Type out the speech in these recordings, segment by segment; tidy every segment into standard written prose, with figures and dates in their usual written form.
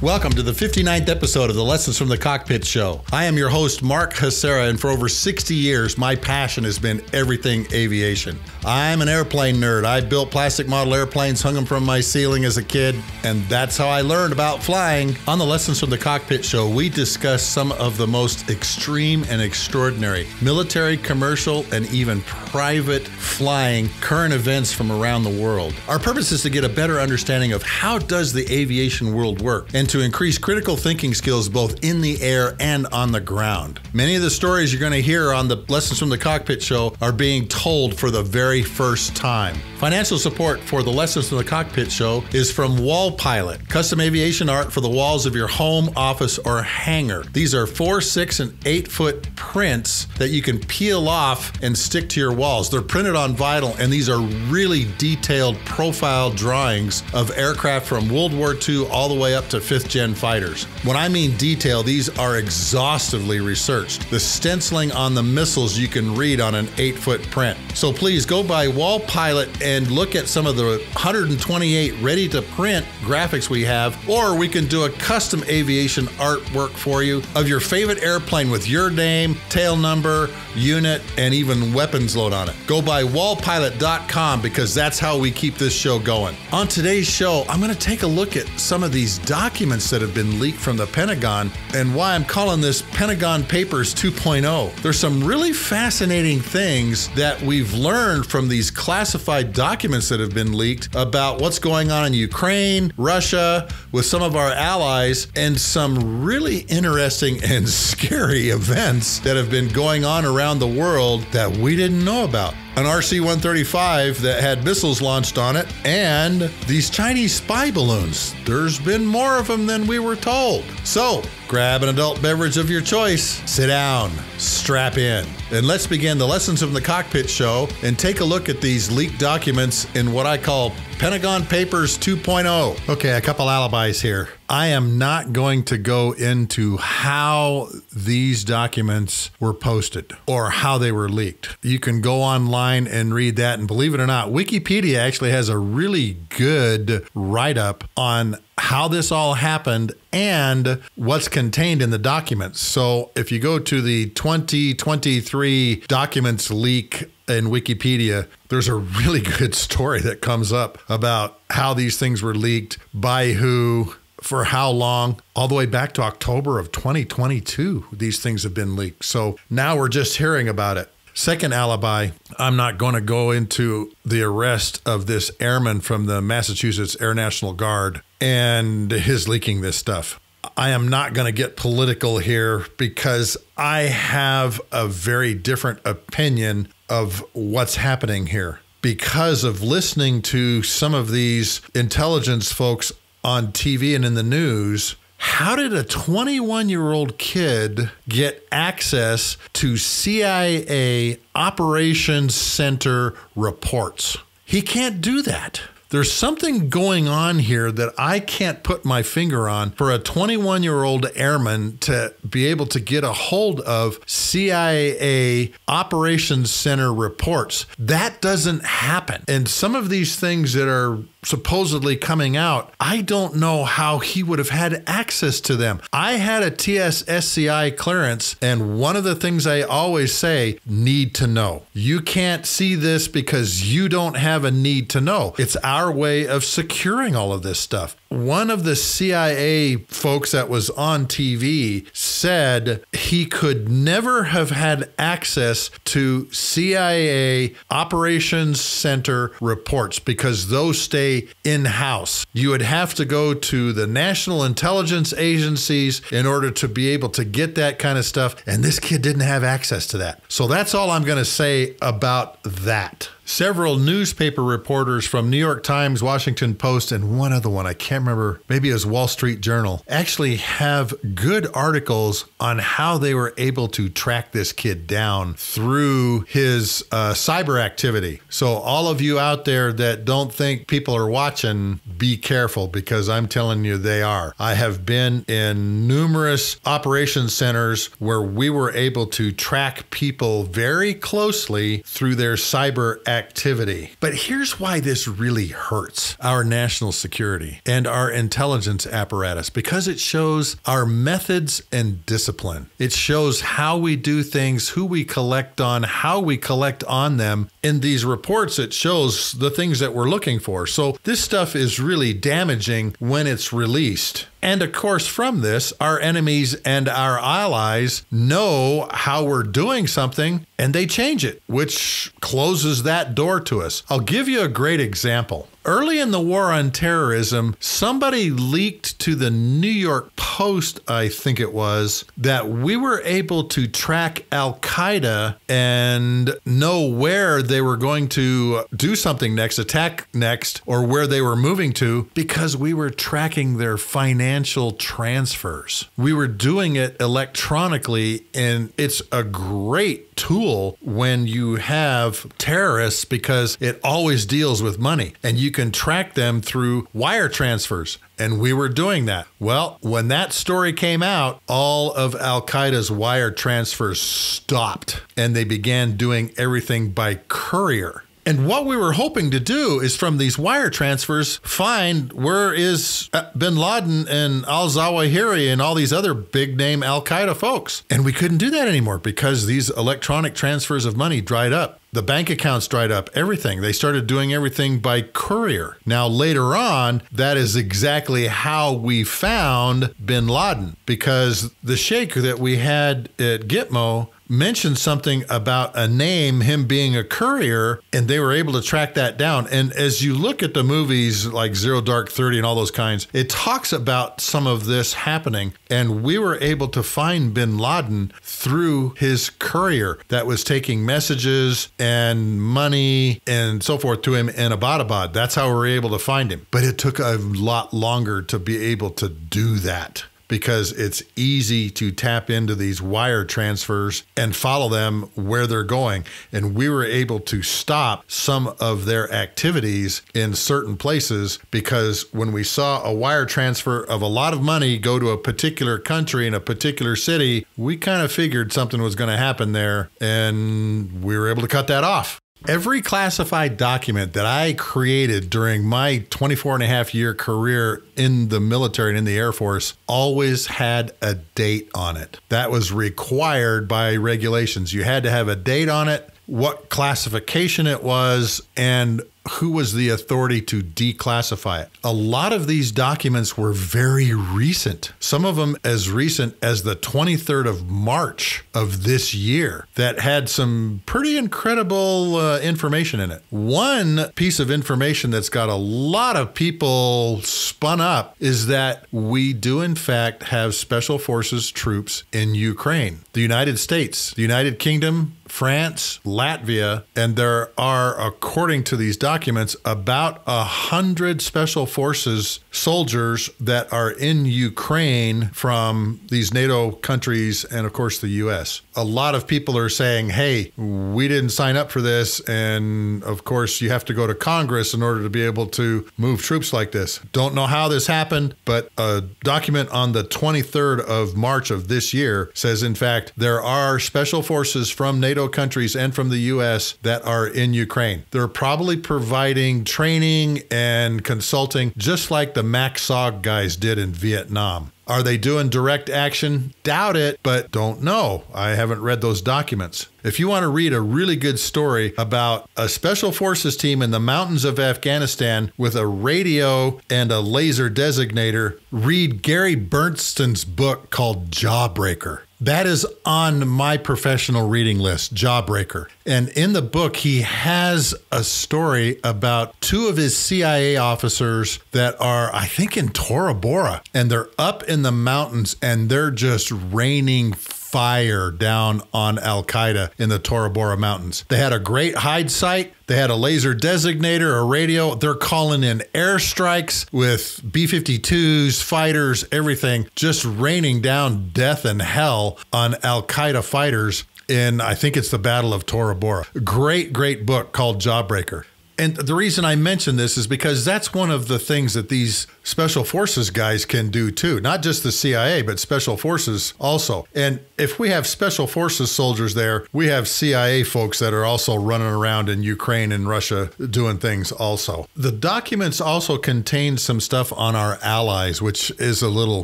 Welcome to the 59th episode of the Lessons from the Cockpit show. I am your host, Mark Hasara, and for over 60 years, my passion has been everything aviation. I'm an airplane nerd. I built plastic model airplanes, hung them from my ceiling as a kid, and that's how I learned about flying. On the Lessons from the Cockpit show, we discuss some of the most extreme and extraordinary military, commercial, and even private flying current events from around the world. Our purpose is to get a better understanding of how does the aviation world work, and to increase critical thinking skills both in the air and on the ground. Many of the stories you're going to hear on the Lessons from the Cockpit show are being told for the very first time. Financial support for the Lessons from the Cockpit show is from Wall Pilot, custom aviation art for the walls of your home, office, or hangar. These are 4, 6, and 8-foot prints that you can peel off and stick to your walls. They're printed on vinyl, and these are really detailed profile drawings of aircraft from World War II all the way up to 5th gen fighters. When I mean detail, these are exhaustively researched. The stenciling on the missiles you can read on an 8-foot print. So please go by Wall Pilot and look at some of the 128 ready to print graphics we have, or we can do a custom aviation artwork for you of your favorite airplane with your name, tail number, unit, and even weapons load on it. Go by wallpilot.com because that's how we keep this show going. On today's show, I'm going to take a look at some of these documents that have been leaked from the Pentagon and why I'm calling this Pentagon Papers 2.0. There's some really fascinating things that we've learned from these classified documents that have been leaked about what's going on in Ukraine, Russia, with some of our allies, and some really interesting and scary events that have been going on around the world that we didn't know about. An RC-135 that had missiles launched on it, and these Chinese spy balloons. There's been more of them than we were told. So, grab an adult beverage of your choice, sit down, strap in, and let's begin the Lessons from the Cockpit show and take a look at these leaked documents in what I call Pentagon Papers 2.0. Okay, a couple alibis here. I am not going to go into how these documents were posted or how they were leaked. You can go online and read that, and believe it or not, Wikipedia actually has a really good write-up on how this all happened and what's contained in the documents. So if you go to the 2023 documents leak in Wikipedia, there's a really good story that comes up about how these things were leaked, by who, for how long, all the way back to October of 2022, these things have been leaked. So now we're just hearing about it. Second alibi, I'm not going to go into the arrest of this airman from the Massachusetts Air National Guard and his leaking this stuff. I am not going to get political here because I have a very different opinion of what's happening here. Because of listening to some of these intelligence folks on TV and in the news, how did a 21-year-old kid get access to CIA Operations Center reports? He can't do that. There's something going on here that I can't put my finger on for a 21-year-old airman to be able to get a hold of CIA Operations Center reports. That doesn't happen. And some of these things that are supposedly coming out, I don't know how he would have had access to them. I had a TS-SCI clearance, and one of the things I always say, need to know. You can't see this because you don't have a need to know. It's our way of securing all of this stuff. One of the CIA folks that was on TV said he could never have had access to CIA Operations Center reports because those stay in-house. You would have to go to the national intelligence agencies in order to be able to get that kind of stuff, and this kid didn't have access to that. So that's all I'm going to say about that. Several newspaper reporters from New York Times, Washington Post, and one other one, I can't remember, maybe it was Wall Street Journal, actually have good articles on how they were able to track this kid down through his cyber activity. So all of you out there that don't think people are watching, be careful, because I'm telling you they are. I have been in numerous operations centers where we were able to track people very closely through their cyber activity activity. But here's why this really hurts our national security and our intelligence apparatus, because it shows our methods and discipline. It shows how we do things, who we collect on, how we collect on them. In these reports, it shows the things that we're looking for. So this stuff is really damaging when it's released. And of course, from this, our enemies and our allies know how we're doing something and they change it, which closes that door to us. I'll give you a great example. Early in the war on terrorism, somebody leaked to the New York Post, I think it was, that we were able to track Al-Qaeda and know where they were going to do something next, attack next, or where they were moving to, because we were tracking their financial transfers. We were doing it electronically, and it's a great tool when you have terrorists because it always deals with money, and you can track them through wire transfers. And we were doing that. Well, when that story came out, all of Al-Qaeda's wire transfers stopped and they began doing everything by courier. And what we were hoping to do is from these wire transfers, find where is bin Laden and al-Zawahiri and all these other big name Al-Qaeda folks. And we couldn't do that anymore because these electronic transfers of money dried up. The bank accounts dried up, everything. They started doing everything by courier. Now, later on, that is exactly how we found bin Laden, because the sheikh that we had at Gitmo mentioned something about a name, him being a courier, and they were able to track that down. And as you look at the movies like Zero Dark 30 and all those kinds, it talks about some of this happening. And we were able to find bin Laden through his courier that was taking messages and money and so forth to him in Abbottabad. That's how we were able to find him. But it took a lot longer to be able to do that, because it's easy to tap into these wire transfers and follow them where they're going. And we were able to stop some of their activities in certain places, because when we saw a wire transfer of a lot of money go to a particular country in a particular city, we kind of figured something was going to happen there, and we were able to cut that off. Every classified document that I created during my 24-and-a-half-year career in the military and in the Air Force always had a date on it. That was required by regulations. You had to have a date on it, what classification it was, and who was the authority to declassify it. A lot of these documents were very recent, some of them as recent as the 23rd of March of this year, that had some pretty incredible information in it. One piece of information that's got a lot of people spun up is that we do in fact have Special Forces troops in Ukraine, the United States, the United Kingdom, France, Latvia, and there are, according to these documents, about 100 Special Forces soldiers that are in Ukraine from these NATO countries and, of course, the U.S. A lot of people are saying, hey, we didn't sign up for this, and, of course, you have to go to Congress in order to be able to move troops like this. Don't know how this happened, but a document on the 23rd of March of this year says, in fact, there are Special Forces from NATO countries and from the U.S. that are in Ukraine. They're probably providing training and consulting just like the MACSOG guys did in Vietnam. Are they doing direct action? Doubt it, but don't know. I haven't read those documents. If you want to read a really good story about a Special Forces team in the mountains of Afghanistan with a radio and a laser designator, read Gary Bernstein's book called Jawbreaker. That is on my professional reading list, Jawbreaker. And in the book, he has a story about two of his CIA officers that are, I think, in Tora Bora. And they're up in the mountains and they're just raining fire down on Al-Qaeda in the Tora Bora Mountains. They had a great hide site. They had a laser designator, a radio. They're calling in airstrikes with B-52s, fighters, everything, just raining down death and hell on Al-Qaeda fighters in, I think it's the Battle of Tora Bora. Great, great book called Jawbreaker. And the reason I mention this is because that's one of the things that these special forces guys can do too. Not just the CIA, but special forces also. And if we have special forces soldiers there, we have CIA folks that are also running around in Ukraine and Russia doing things also. The documents also contain some stuff on our allies, which is a little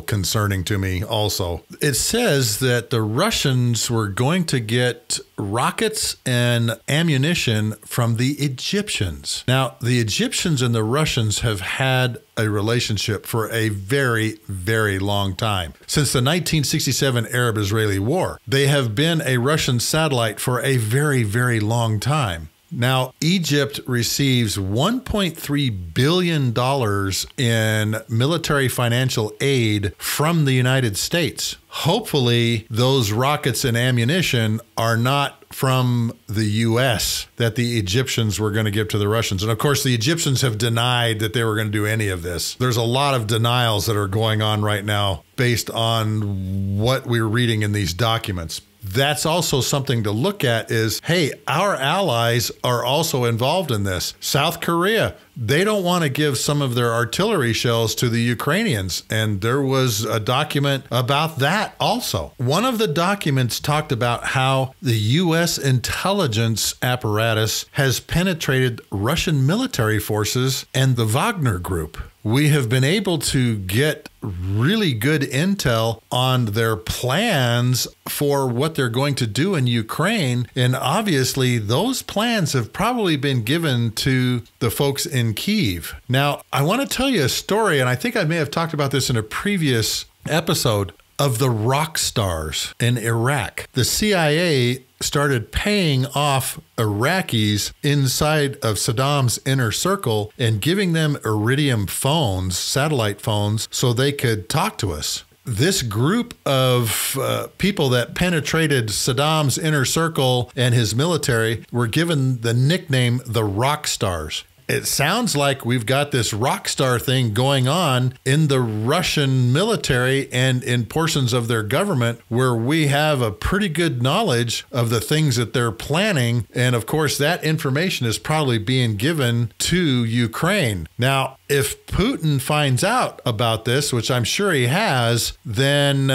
concerning to me also. It says that the Russians were going to get rockets and ammunition from the Egyptians. Now, the Egyptians and the Russians have had a relationship for a very, very long time. Since the 1967 Arab-Israeli War, they have been a Russian satellite for a very, very long time. Now, Egypt receives $1.3 billion in military financial aid from the United States. Hopefully, those rockets and ammunition are not from the U.S. that the Egyptians were going to give to the Russians. And of course, the Egyptians have denied that they were going to do any of this. There's a lot of denials that are going on right now based on what we're reading in these documents. That's also something to look at is, hey, our allies are also involved in this. South Korea, they don't want to give some of their artillery shells to the Ukrainians. And there was a document about that also. One of the documents talked about how the U.S. intelligence apparatus has penetrated Russian military forces and the Wagner Group. We have been able to get really good intel on their plans for what they're going to do in Ukraine. And obviously, those plans have probably been given to the folks in Kyiv. Now, I want to tell you a story, and I think I may have talked about this in a previous episode, of the rock stars in Iraq. The CIA started paying off Iraqis inside of Saddam's inner circle and giving them iridium phones, satellite phones, so they could talk to us. This group of people that penetrated Saddam's inner circle and his military were given the nickname the rock stars. It sounds like we've got this rock star thing going on in the Russian military and in portions of their government where we have a pretty good knowledge of the things that they're planning. And of course, that information is probably being given to Ukraine. Now, if Putin finds out about this, which I'm sure he has, then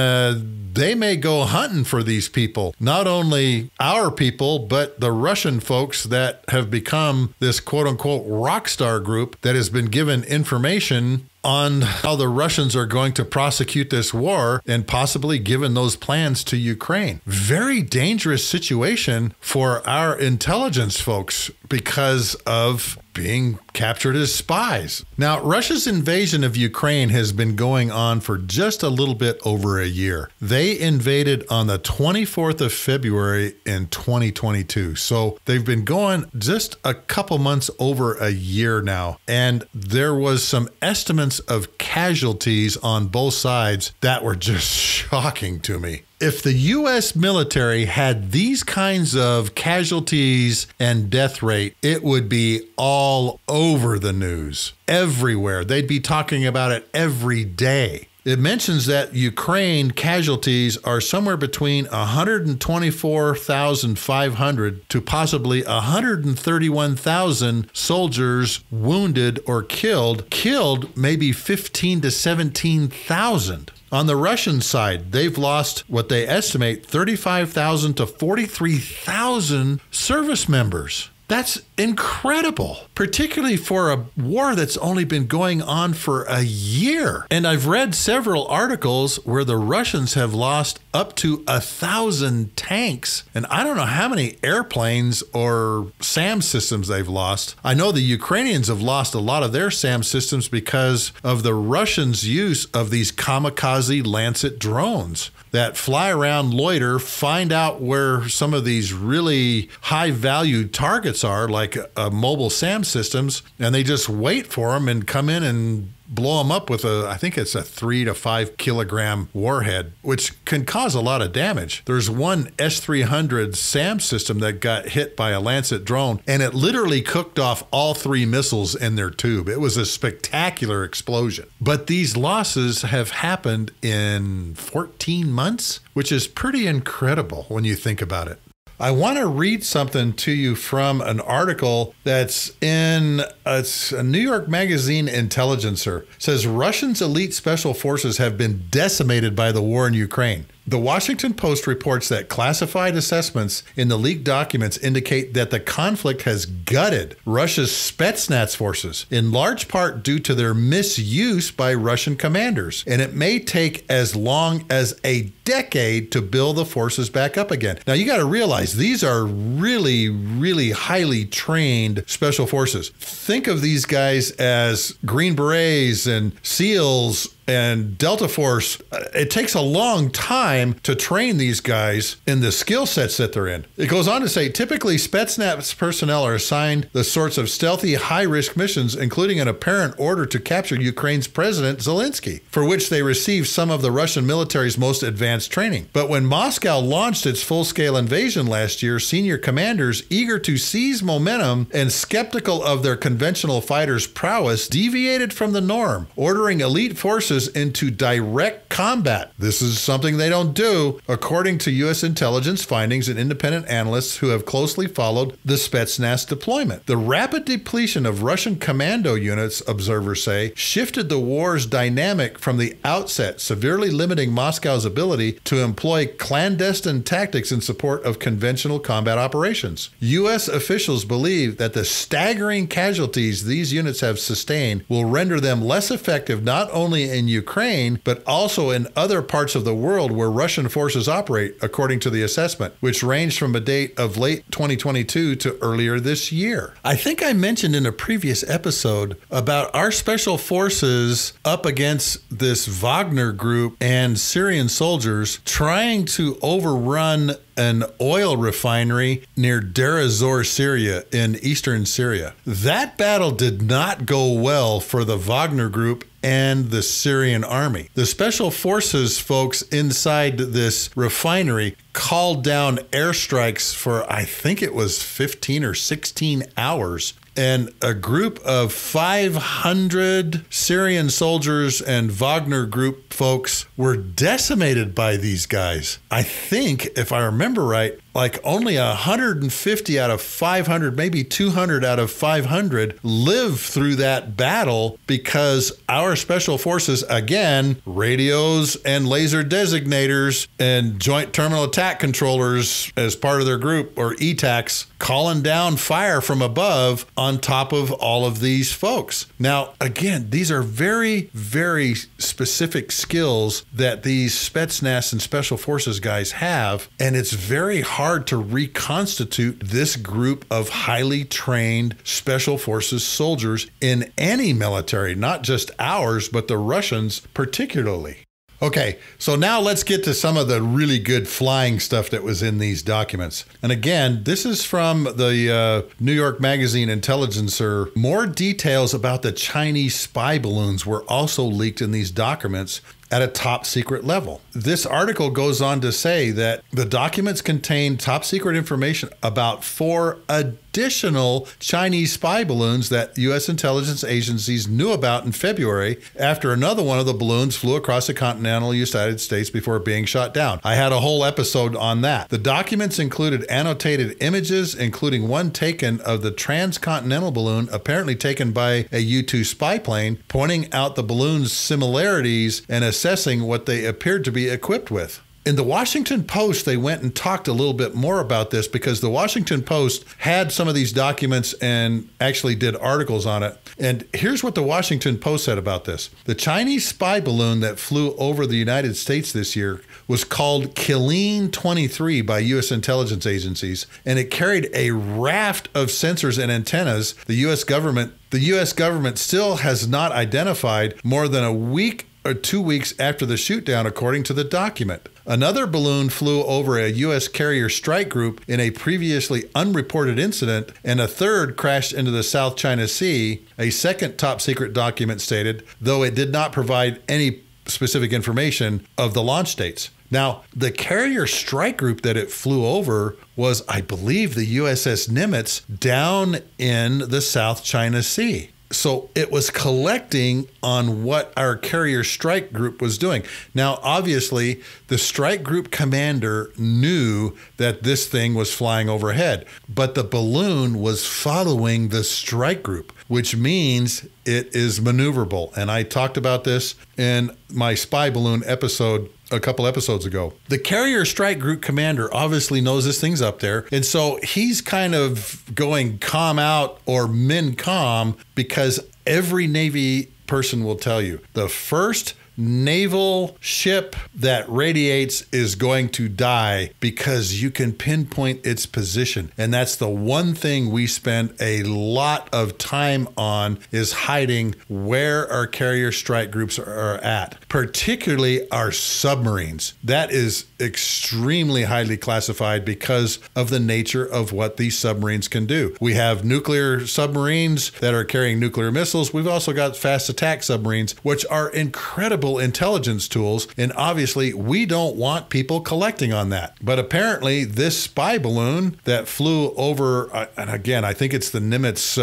they may go hunting for these people. Not only our people, but the Russian folks that have become this quote unquote rock star group that has been given information on how the Russians are going to prosecute this war and possibly given those plans to Ukraine. Very dangerous situation for our intelligence folks because of being captured as spies. Now, Russia's invasion of Ukraine has been going on for just a little bit over a year. They invaded on the 24th of February in 2022. So they've been going just a couple months over a year now. And there was some estimates of casualties on both sides that were just shocking to me. If the U.S. military had these kinds of casualties and death rate, it would be all over the news, everywhere. They'd be talking about it every day. It mentions that Ukraine casualties are somewhere between 124,500 to possibly 131,000 soldiers wounded or killed. Killed maybe 15 to 17,000. On the Russian side, they've lost what they estimate 35,000 to 43,000 service members. That's incredible, particularly for a war that's only been going on for a year. And I've read several articles where the Russians have lost up to 1,000 tanks. And I don't know how many airplanes or SAM systems they've lost. I know the Ukrainians have lost a lot of their SAM systems because of the Russians' use of these kamikaze Lancet drones that fly around, loiter, find out where some of these really high-value targets are, like mobile SAM systems, and they just wait for them and come in and blow them up with I think it's a 3 to 5 kilogram warhead, which can cause a lot of damage. There's one S-300 SAM system that got hit by a Lancet drone, and it literally cooked off all 3 missiles in their tube. It was a spectacular explosion. But these losses have happened in 14 months, which is pretty incredible when you think about it. I want to read something to you from an article that's in it's a New York Magazine Intelligencer. It says Russians' elite special forces have been decimated by the war in Ukraine. The Washington Post reports that classified assessments in the leaked documents indicate that the conflict has gutted Russia's Spetsnaz forces, in large part due to their misuse by Russian commanders. And it may take as long as a decade to build the forces back up again. Now, you got to realize these are really, really highly trained special forces. Think of these guys as Green Berets and SEALs and Delta Force. It takes a long time to train these guys in the skill sets that they're in. It goes on to say, typically Spetsnaz personnel are assigned the sorts of stealthy, high-risk missions, including an apparent order to capture Ukraine's President Zelensky, for which they receive some of the Russian military's most advanced training. But when Moscow launched its full-scale invasion last year, senior commanders, eager to seize momentum and skeptical of their conventional fighters' prowess, deviated from the norm, ordering elite forces into direct combat. This is something they don't do, according to U.S. intelligence findings and independent analysts who have closely followed the Spetsnaz deployment. The rapid depletion of Russian commando units, observers say, shifted the war's dynamic from the outset, severely limiting Moscow's ability to employ clandestine tactics in support of conventional combat operations. U.S. officials believe that the staggering casualties these units have sustained will render them less effective not only in Ukraine, but also in other parts of the world where Russian forces operate, according to the assessment, which ranged from a date of late 2022 to earlier this year. I think I mentioned in a previous episode about our special forces up against this Wagner group and Syrian soldiers trying to overrun an oil refinery near Deir ez-Zor, Syria, in eastern Syria. That battle did not go well for the Wagner group and the Syrian army. The special forces folks inside this refinery called down airstrikes for, I think it was 15 or 16 hours. And a group of 500 Syrian soldiers and Wagner group folks were decimated by these guys. I think, if I remember right, like only 150 out of 500, maybe 200 out of 500 lived through that battle because our special forces, again, radios and laser designators and joint terminal attack controllers as part of their group, or ETACs, calling down fire from above on top of all of these folks. Now, again, these are very, very specific skills that these Spetsnaz and special forces guys have, and it's very hard to reconstitute this group of highly trained special forces soldiers in any military, not just ours, but the Russians particularly. Okay, so now let's get to some of the really good flying stuff that was in these documents. And again, this is from the New York Magazine Intelligencer. More details about the Chinese spy balloons were also leaked in these documents at a top secret level. This article goes on to say that the documents contain top secret information about 4 additional Chinese spy balloons that U.S. intelligence agencies knew about in February after another one of the balloons flew across the continental United States before being shot down. I had a whole episode on that. The documents included annotated images, including one taken of the transcontinental balloon, apparently taken by a U-2 spy plane, pointing out the balloon's similarities and assessing what they appeared to be equipped with. In the Washington Post, they went and talked a little bit more about this because the Washington Post had some of these documents and actually did articles on it. And here's what the Washington Post said about this. The Chinese spy balloon that flew over the United States this year was called Killeen 23 by U.S. intelligence agencies, and it carried a raft of sensors and antennas. The U.S. government still has not identified more than a week or 2 weeks after the shootdown, according to the document. Another balloon flew over a U.S. carrier strike group in a previously unreported incident, and a third crashed into the South China Sea, a second top secret document stated, though it did not provide any specific information of the launch dates. Now, the carrier strike group that it flew over was, I believe, the USS Nimitz down in the South China Sea. So it was collecting on what our carrier strike group was doing. Now, obviously, the strike group commander knew that this thing was flying overhead, but the balloon was following the strike group, which means it is maneuverable. And I talked about this in my spy balloon episode a couple episodes ago. The carrier strike group commander obviously knows this thing's up there. And so he's kind of going calm out or min calm, because every Navy person will tell you the first naval ship that radiates is going to die because you can pinpoint its position. And that's the one thing we spend a lot of time on, is hiding where our carrier strike groups are at, particularly our submarines. That is extremely highly classified because of the nature of what these submarines can do. We have nuclear submarines that are carrying nuclear missiles. We've also got fast attack submarines, which are incredible intelligence tools, and obviously we don't want people collecting on that. But apparently this spy balloon that flew over, and again, I think it's the Nimitz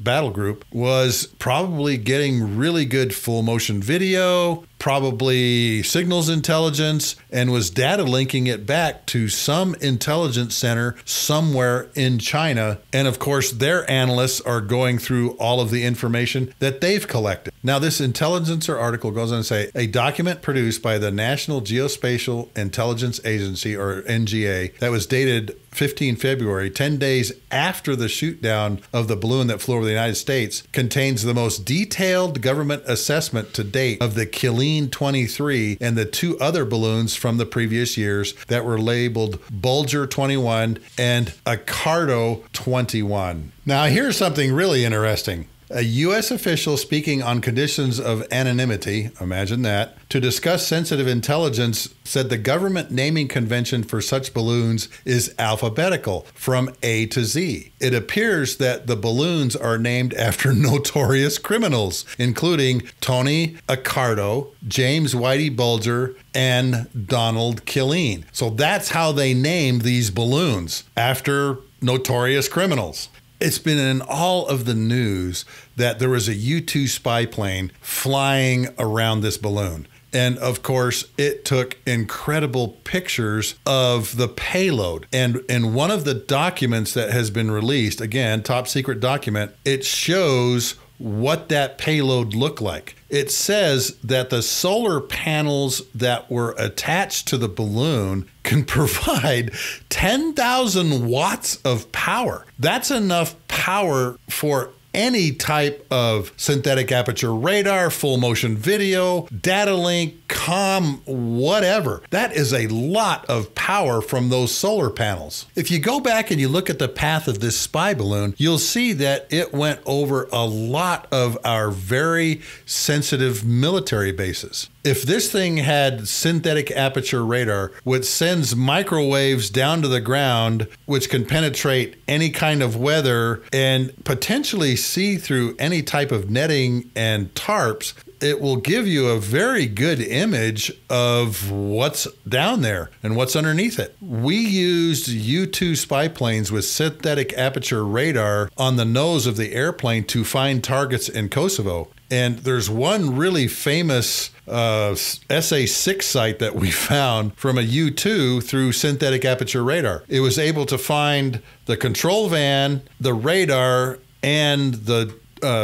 battle group, was probably getting really good full motion video, probably signals intelligence, and was data linking it back to some intelligence center somewhere in China. And of course, their analysts are going through all of the information that they've collected. Now, this Intelligencer article goes on to say, a document produced by the National Geospatial Intelligence Agency, or NGA, that was dated 15 February, 10 days after the shoot down of the balloon that flew over the United States, contains the most detailed government assessment to date of the Killeen 23 and the two other balloons from the previous years that were labeled Bulger 21 and Accardo 21. Now, here's something really interesting. A U.S. official speaking on conditions of anonymity, imagine that, to discuss sensitive intelligence, said the government naming convention for such balloons is alphabetical from A to Z. It appears that the balloons are named after notorious criminals, including Tony Accardo, James Whitey Bulger, and Donald Killeen. So that's how they named these balloons, after notorious criminals. It's been in all of the news that there was a U-2 spy plane flying around this balloon. And of course, it took incredible pictures of the payload. And in one of the documents that has been released, again, top secret document, it shows what that payload looked like. It says that the solar panels that were attached to the balloon can provide 10,000 watts of power. That's enough power for any type of synthetic aperture radar, full motion video, data link, comm, whatever. That is a lot of power from those solar panels. If you go back and you look at the path of this spy balloon, you'll see that it went over a lot of our very sensitive military bases. If this thing had synthetic aperture radar, which sends microwaves down to the ground, which can penetrate any kind of weather and potentially see through any type of netting and tarps, it will give you a very good image of what's down there and what's underneath it. We used U-2 spy planes with synthetic aperture radar on the nose of the airplane to find targets in Kosovo. And there's one really famous SA-6 site that we found from a U-2 through synthetic aperture radar. It was able to find the control van, the radar, and the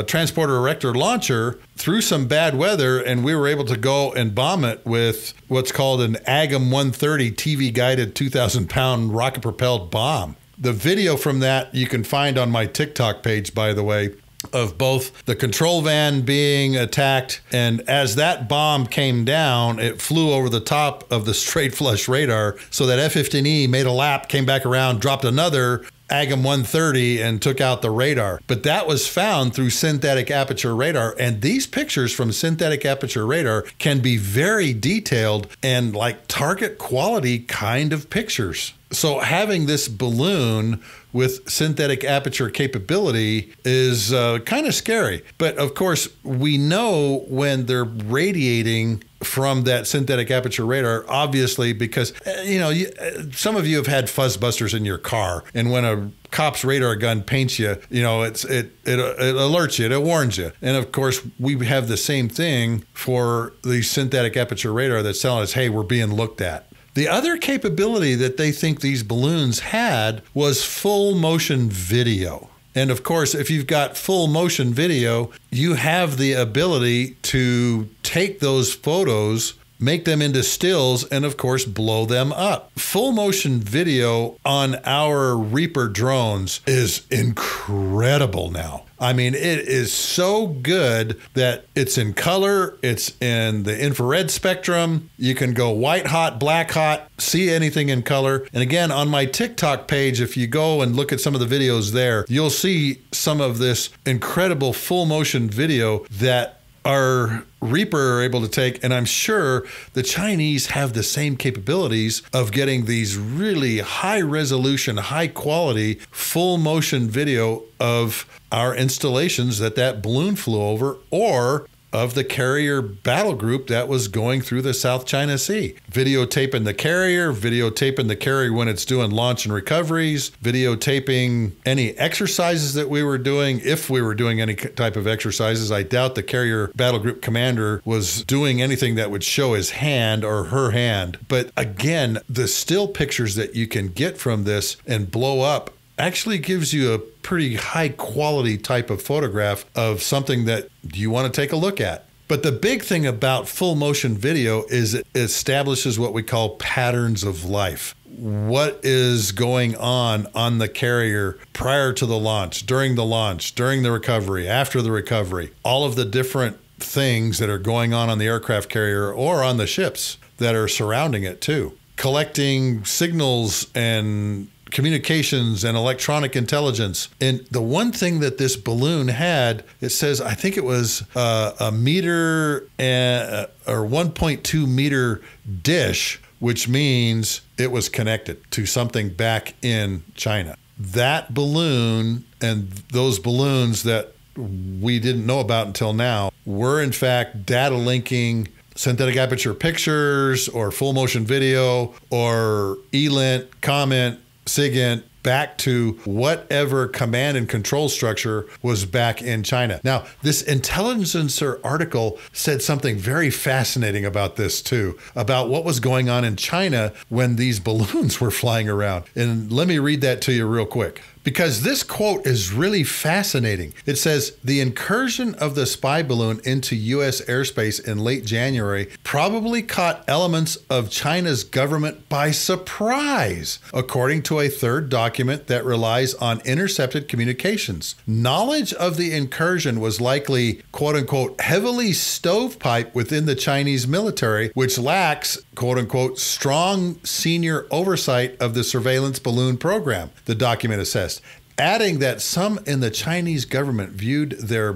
transporter erector launcher through some bad weather, and we were able to go and bomb it with what's called an AGM 130 TV-guided 2,000-pound rocket-propelled bomb. The video from that you can find on my TikTok page, by the way, of both the control van being attacked, and as that bomb came down, it flew over the top of the straight flush radar, so that F-15E made a lap, came back around, dropped another AGM 130 and took out the radar. But that was found through synthetic aperture radar, and these pictures from synthetic aperture radar can be very detailed and like target quality kind of pictures. So having this balloon with synthetic aperture capability is kind of scary. But of course, we know when they're radiating from that synthetic aperture radar, obviously, because, some of you have had fuzzbusters in your car. And when a cop's radar gun paints you, it alerts you, it warns you. And of course, we have the same thing for the synthetic aperture radar that's telling us, hey, we're being looked at. The other capability that they think these balloons had was full motion video. And of course, if you've got full motion video, you have the ability to take those photos, make them into stills, and of course, blow them up. Full motion video on our Reaper drones is incredible now. I mean, it is so good that it's in color, it's in the infrared spectrum. You can go white hot, black hot, see anything in color. And again, on my TikTok page, if you go and look at some of the videos there, you'll see some of this incredible full motion video that our Reaper are able to take, and I'm sure the Chinese have the same capabilities of getting these really high resolution, high quality, full motion video of our installations that balloon flew over, or of the carrier battle group that was going through the South China Sea. Videotaping the carrier when it's doing launch and recoveries, videotaping any exercises that we were doing, if we were doing any type of exercises. I doubt the carrier battle group commander was doing anything that would show his hand or her hand. But again, the still pictures that you can get from this and blow up actually gives you a pretty high quality type of photograph of something that you want to take a look at. But the big thing about full motion video is it establishes what we call patterns of life. What is going on the carrier prior to the launch, during the recovery, after the recovery, all of the different things that are going on the aircraft carrier or on the ships that are surrounding it too. Collecting signals and communications and electronic intelligence. And the one thing that this balloon had, it says, I think it was a meter or 1.2 meter dish, which means it was connected to something back in China. That balloon and those balloons that we didn't know about until now were in fact data linking synthetic aperture pictures or full motion video or ELINT, comment, SIGINT back to whatever command and control structure was back in China. Now, this Intelligencer article said something very fascinating about this too, about what was going on in China when these balloons were flying around. And let me read that to you real quick, because this quote is really fascinating. It says, the incursion of the spy balloon into U.S. airspace in late January probably caught elements of China's government by surprise, according to a third document that relies on intercepted communications. Knowledge of the incursion was likely, quote unquote, heavily stovepipe within the Chinese military, which lacks, quote unquote, strong senior oversight of the surveillance balloon program, the document assessed, adding that some in the Chinese government viewed their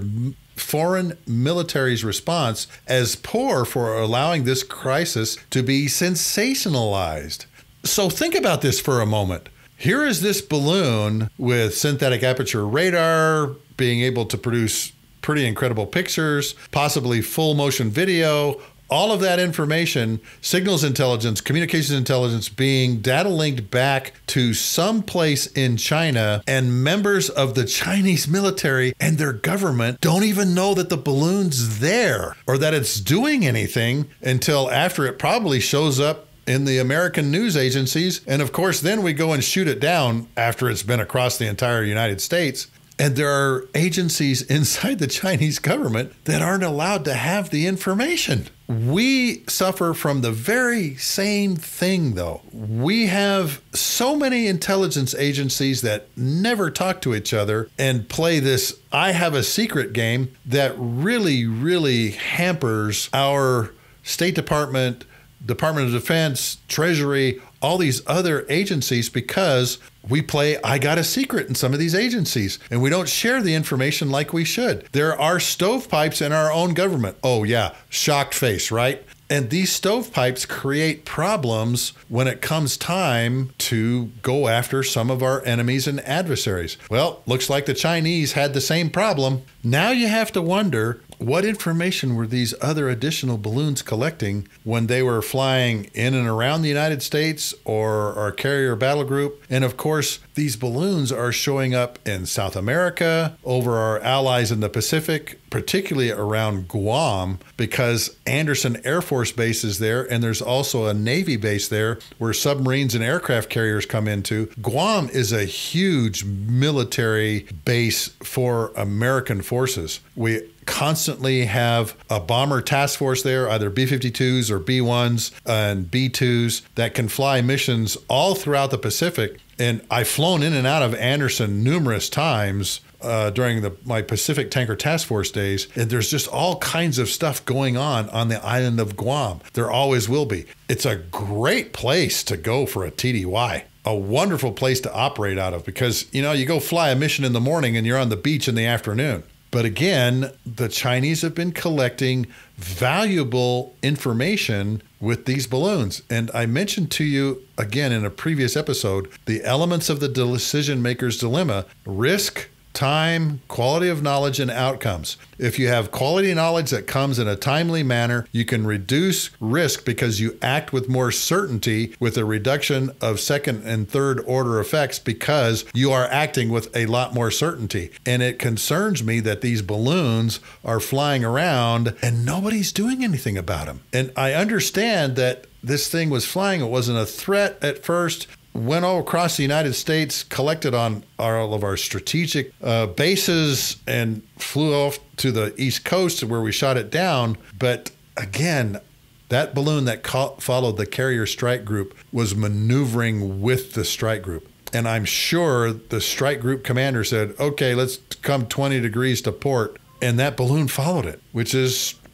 foreign military's response as poor for allowing this crisis to be sensationalized. So think about this for a moment. Here is this balloon with synthetic aperture radar being able to produce pretty incredible pictures, possibly full motion video, all of that information, signals intelligence, communications intelligence being data linked back to some place in China, and members of the Chinese military and their government don't even know that the balloon's there or that it's doing anything until after it probably shows up in the American news agencies. And of course, then we go and shoot it down after it's been across the entire United States. And there are agencies inside the Chinese government that aren't allowed to have the information. We suffer from the very same thing, though. We have so many intelligence agencies that never talk to each other and play this I have a secret game that really, really hampers our State Department, Department of Defense, Treasury, all these other agencies, because we play I got a secret in some of these agencies and we don't share the information like we should. There are stovepipes in our own government. Oh yeah, shocked face, right? And these stovepipes create problems when it comes time to go after some of our enemies and adversaries. Well, looks like the Chinese had the same problem. Now you have to wonder, what information were these other additional balloons collecting when they were flying in and around the United States or our carrier battle group? And of course, these balloons are showing up in South America, over our allies in the Pacific, particularly around Guam, because Andersen Air Force Base is there, and there's also a Navy base there where submarines and aircraft carriers come into. Guam is a huge military base for American forces. We constantly have a bomber task force there, either B-52s or B-1s and B-2s that can fly missions all throughout the Pacific. And I've flown in and out of Andersen numerous times during my Pacific Tanker Task Force days, and there's just all kinds of stuff going on the island of Guam. There always will be. It's a great place to go for a TDY. A wonderful place to operate out of because, you go fly a mission in the morning and you're on the beach in the afternoon. But again, the Chinese have been collecting valuable information with these balloons. And I mentioned to you again in a previous episode, the elements of the decision maker's dilemma: risk, time, quality of knowledge, and outcomes. If you have quality knowledge that comes in a timely manner, you can reduce risk because you act with more certainty with a reduction of second and third order effects because you are acting with a lot more certainty. And it concerns me that these balloons are flying around and nobody's doing anything about them. And I understand that this thing was flying. It wasn't a threat at first. Went all across the United States, collected on all of our strategic bases, and flew off to the East Coast where we shot it down. But again, that balloon that followed the carrier strike group was maneuvering with the strike group. And I'm sure the strike group commander said, okay, let's come 20 degrees to port. And that balloon followed it, which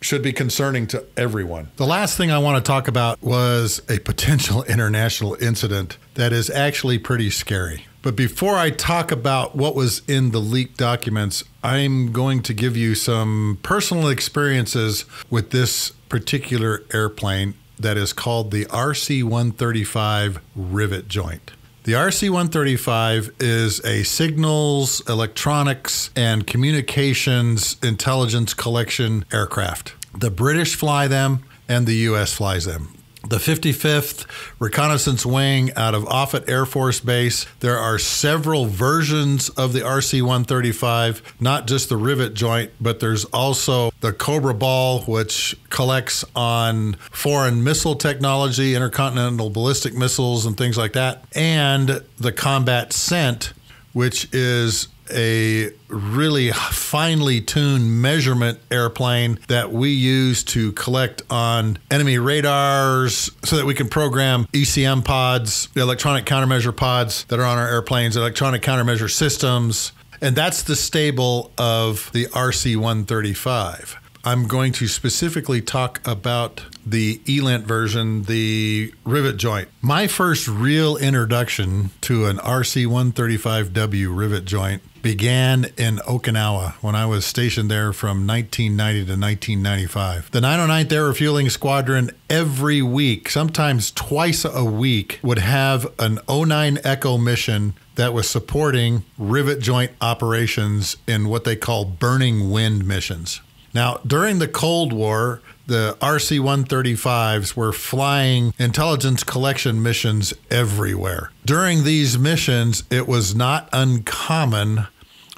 should be concerning to everyone. The last thing I want to talk about was a potential international incident that is actually pretty scary. But before I talk about what was in the leaked documents, I'm going to give you some personal experiences with this particular airplane that is called the RC-135 Rivet Joint. The RC-135 is a signals, electronics, and communications intelligence collection aircraft. The British fly them and the U.S. flies them. The 55th Reconnaissance Wing out of Offutt Air Force Base. There are several versions of the RC-135, not just the Rivet Joint, but there's also the Cobra Ball, which collects on foreign missile technology, intercontinental ballistic missiles and things like that, and the Combat Scent, which is a really finely tuned measurement airplane that we use to collect on enemy radars so that we can program ECM pods, the electronic countermeasure pods that are on our airplanes, electronic countermeasure systems. And that's the stable of the RC-135. I'm going to specifically talk about the ELINT version, the Rivet Joint. My first real introduction to an RC-135W Rivet Joint began in Okinawa when I was stationed there from 1990 to 1995. The 909th Air Refueling Squadron every week, sometimes twice a week, would have an 09 Echo mission that was supporting Rivet Joint operations in what they call burning wind missions. Now, during the Cold War, the RC-135s were flying intelligence collection missions everywhere. During these missions, it was not uncommon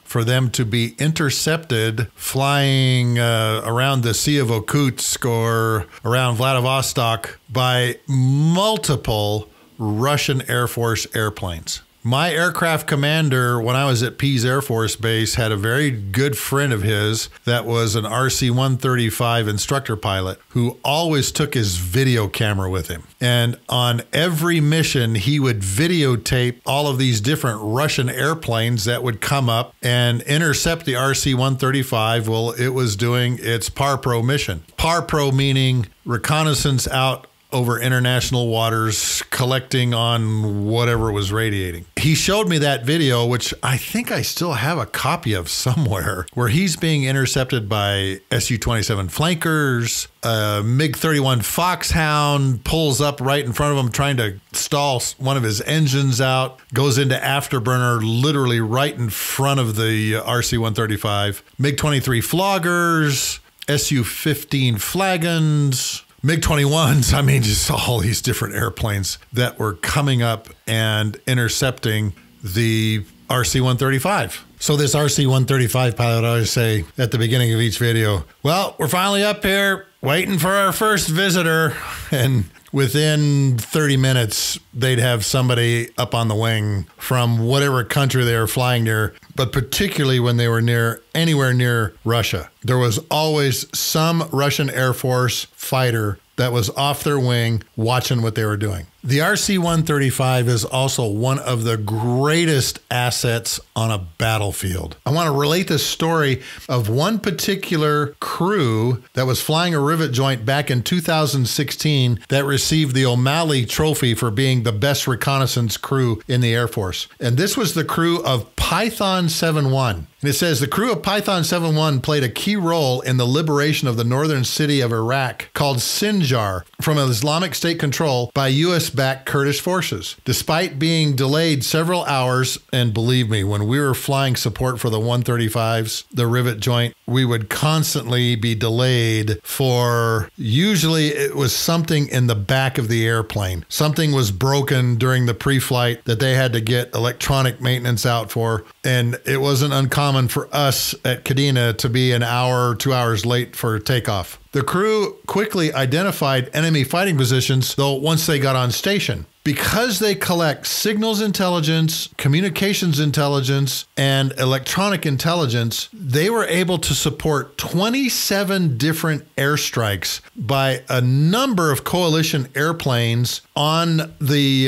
for them to be intercepted flying around the Sea of Okhotsk or around Vladivostok by multiple Russian Air Force airplanes. My aircraft commander, when I was at Pease Air Force Base, had a very good friend of his that was an RC-135 instructor pilot who always took his video camera with him. And on every mission, he would videotape all of these different Russian airplanes that would come up and intercept the RC-135 while it was doing its PARPRO mission. PARPRO meaning reconnaissance out over international waters, collecting on whatever was radiating. He showed me that video, which I think I still have a copy of somewhere, where he's being intercepted by Su-27 flankers. MiG-31 Foxhound pulls up right in front of him, trying to stall one of his engines out, goes into afterburner literally right in front of the RC-135. MiG-23 floggers, Su-15 Flagons, MiG-21s, I mean, just all these different airplanes that were coming up and intercepting the RC-135. So this RC-135 pilot always say at the beginning of each video, well, we're finally up here waiting for our first visitor. And within 30 minutes, they'd have somebody up on the wing from whatever country they were flying near, but particularly when they were anywhere near Russia. There was always some Russian Air Force fighter that was off their wing watching what they were doing. The RC-135 is also one of the greatest assets on a battlefield. I want to relate the story of one particular crew that was flying a Rivet Joint back in 2016 that received the O'Malley Trophy for being the best reconnaissance crew in the Air Force. And this was the crew of Python 7-1. And it says the crew of Python 7-1 played a key role in the liberation of the northern city of Iraq called Sinjar from Islamic State control by U.S.-backed Kurdish forces. Despite being delayed several hours, and believe me, when we were flying support for the 135s, the Rivet Joint, we would constantly be delayed for, usually it was something in the back of the airplane. Something was broken during the pre-flight that they had to get electronic maintenance out for, and it wasn't uncommon for us at Kadena to be an hour or 2 hours late for takeoff. The crew quickly identified enemy fighting positions, though, once they got on station. Because they collect signals intelligence, communications intelligence, and electronic intelligence, they were able to support 27 different airstrikes by a number of coalition airplanes on the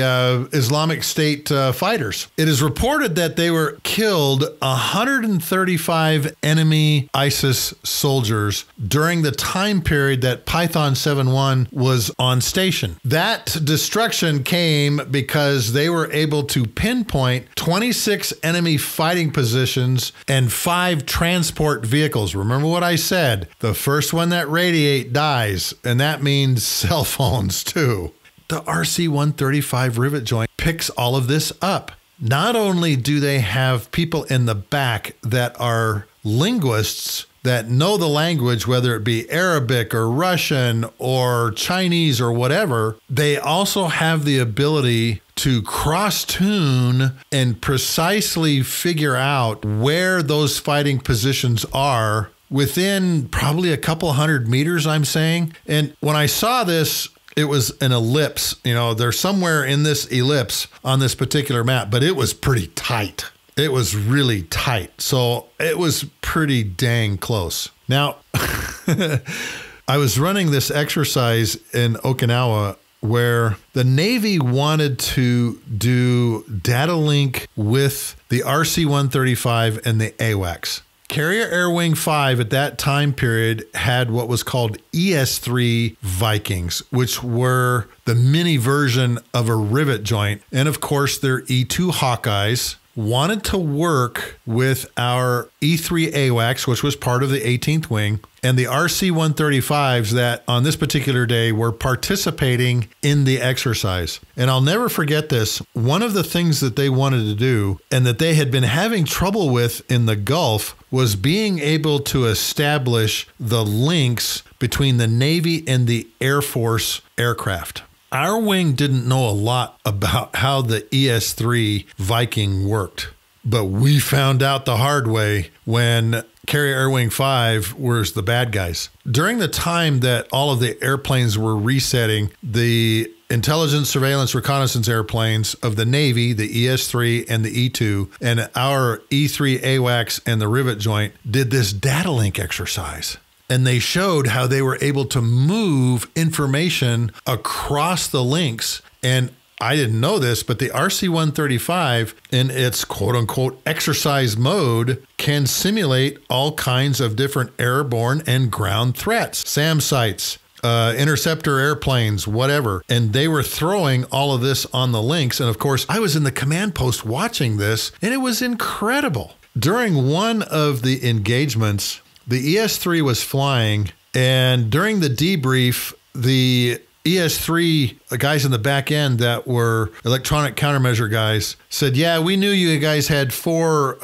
Islamic State fighters. It is reported that they were killed 135 enemy ISIS soldiers during the time period that Python 7-1 was on station. That destruction came because they were able to pinpoint 26 enemy fighting positions and 5 transport vehicles. Remember what I said, the first one that radiate dies, and that means cell phones too. The RC-135 Rivet Joint picks all of this up. Not only do they have people in the back that are linguists that know the language, whether it be Arabic or Russian or Chinese or whatever, they also have the ability to cross-tune and precisely figure out where those fighting positions are within probably a couple hundred meters, I'm saying. And when I saw this, it was an ellipse. You know, they're somewhere in this ellipse on this particular map, but it was pretty tight. It was really tight. So it was pretty dang close. Now, I was running this exercise in Okinawa where the Navy wanted to do data link with the RC-135 and the AWACS. Carrier Air Wing 5 at that time period had what was called ES-3 Vikings, which were the mini version of a Rivet Joint. And of course, their E-2 Hawkeyes wanted to work with our E-3 AWACS, which was part of the 18th Wing, and the RC-135s that on this particular day were participating in the exercise. And I'll never forget this. One of the things that they wanted to do and that they had been having trouble with in the Gulf was being able to establish the links between the Navy and the Air Force aircraft. Our wing didn't know a lot about how the ES-3 Viking worked, but we found out the hard way when Carrier Air Wing 5 was the bad guys. During the time that all of the airplanes were resetting, the intelligence, surveillance, reconnaissance airplanes of the Navy, the ES-3 and the E-2, and our E-3 AWACS and the Rivet Joint did this data link exercise. And they showed how they were able to move information across the links. And I didn't know this, but the RC-135 in its quote unquote exercise mode can simulate all kinds of different airborne and ground threats, SAM sites, interceptor airplanes, whatever. And they were throwing all of this on the links. And of course, I was in the command post watching this, and it was incredible. During one of the engagements, the ES-3 was flying, and during the debrief, the ES3 guys in the back end that were electronic countermeasure guys said, yeah, we knew you guys had 4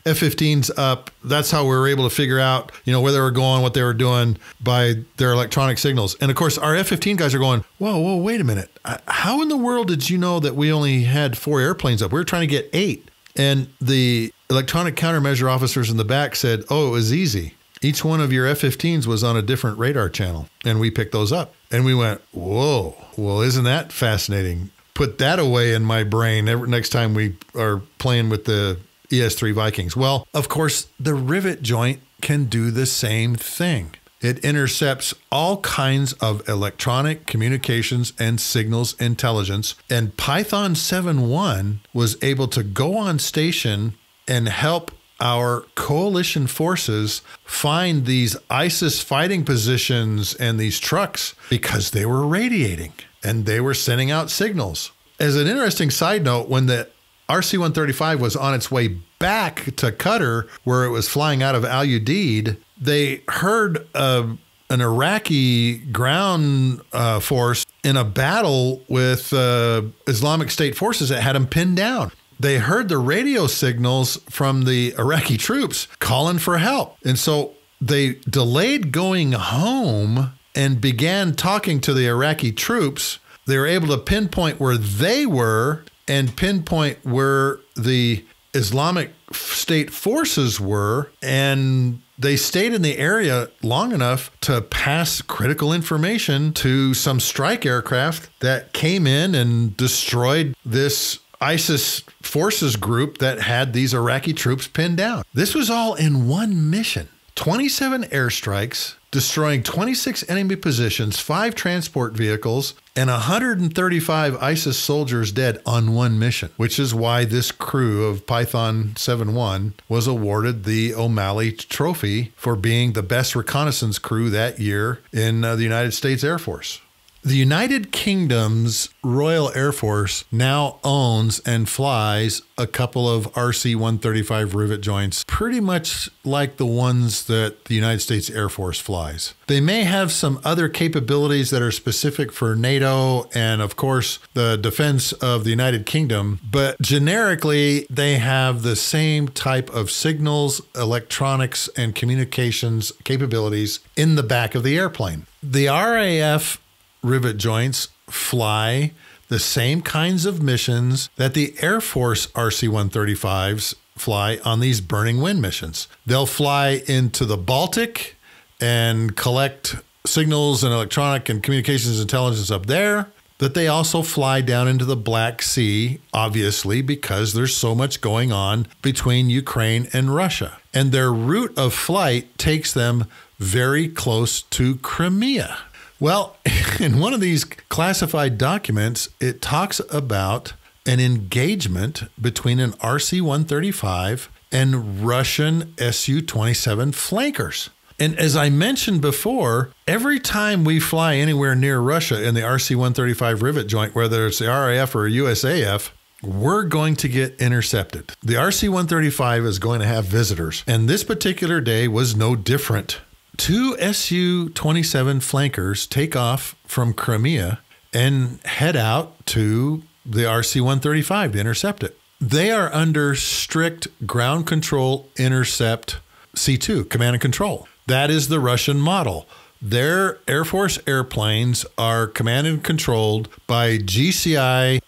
F-15s up. That's how we were able to figure out, where they were going, what they were doing by their electronic signals. And of course, our F-15 guys are going, whoa, wait a minute. How in the world did you know that we only had 4 airplanes up? We were trying to get 8. And the electronic countermeasure officers in the back said, oh, it was easy. Each one of your F-15s was on a different radar channel, and we picked those up. And we went, whoa, well, isn't that fascinating? Put that away in my brain next time we are playing with the ES3 Vikings. Well, of course, the Rivet Joint can do the same thing. It intercepts all kinds of electronic communications and signals intelligence. And Python 7.1 was able to go on station and help our coalition forces find these ISIS fighting positions and these trucks because they were radiating and they were sending out signals. As an interesting side note, when the RC-135 was on its way back to Qatar, where it was flying out of Al Udeid, they heard an Iraqi ground force in a battle with Islamic State forces that had them pinned down. They heard the radio signals from the Iraqi troops calling for help. And so they delayed going home and began talking to the Iraqi troops. They were able to pinpoint where they were and pinpoint where the Islamic State forces were. And they stayed in the area long enough to pass critical information to some strike aircraft that came in and destroyed this ISIS forces group that had these Iraqi troops pinned down. This was all in one mission. 27 airstrikes, destroying 26 enemy positions, 5 transport vehicles, and 135 ISIS soldiers dead on one mission, which is why this crew of Python 7.1 was awarded the O'Malley Trophy for being the best reconnaissance crew that year in the United States Air Force. The United Kingdom's Royal Air Force now owns and flies a couple of RC-135 Rivet Joints, pretty much like the ones that the United States Air Force flies. They may have some other capabilities that are specific for NATO and, of course, the defense of the United Kingdom, but generically, they have the same type of signals, electronics, and communications capabilities in the back of the airplane. The RAF Rivet Joints fly the same kinds of missions that the Air Force RC-135s fly on these Burning Wind missions. They'll fly into the Baltic and collect signals and electronic and communications intelligence up there, but they also fly down into the Black Sea, obviously, because there's so much going on between Ukraine and Russia. And their route of flight takes them very close to Crimea. Well, in one of these classified documents, it talks about an engagement between an RC-135 and Russian Su-27 flankers. And as I mentioned before, every time we fly anywhere near Russia in the RC-135 Rivet Joint, whether it's the RAF or USAF, we're going to get intercepted. The RC-135 is going to have visitors, and this particular day was no different. 2 Su-27 flankers take off from Crimea and head out to the RC-135 to intercept it. They are under strict ground control intercept C2, command and control. That is the Russian model. Their Air Force airplanes are commanded and controlled by GCI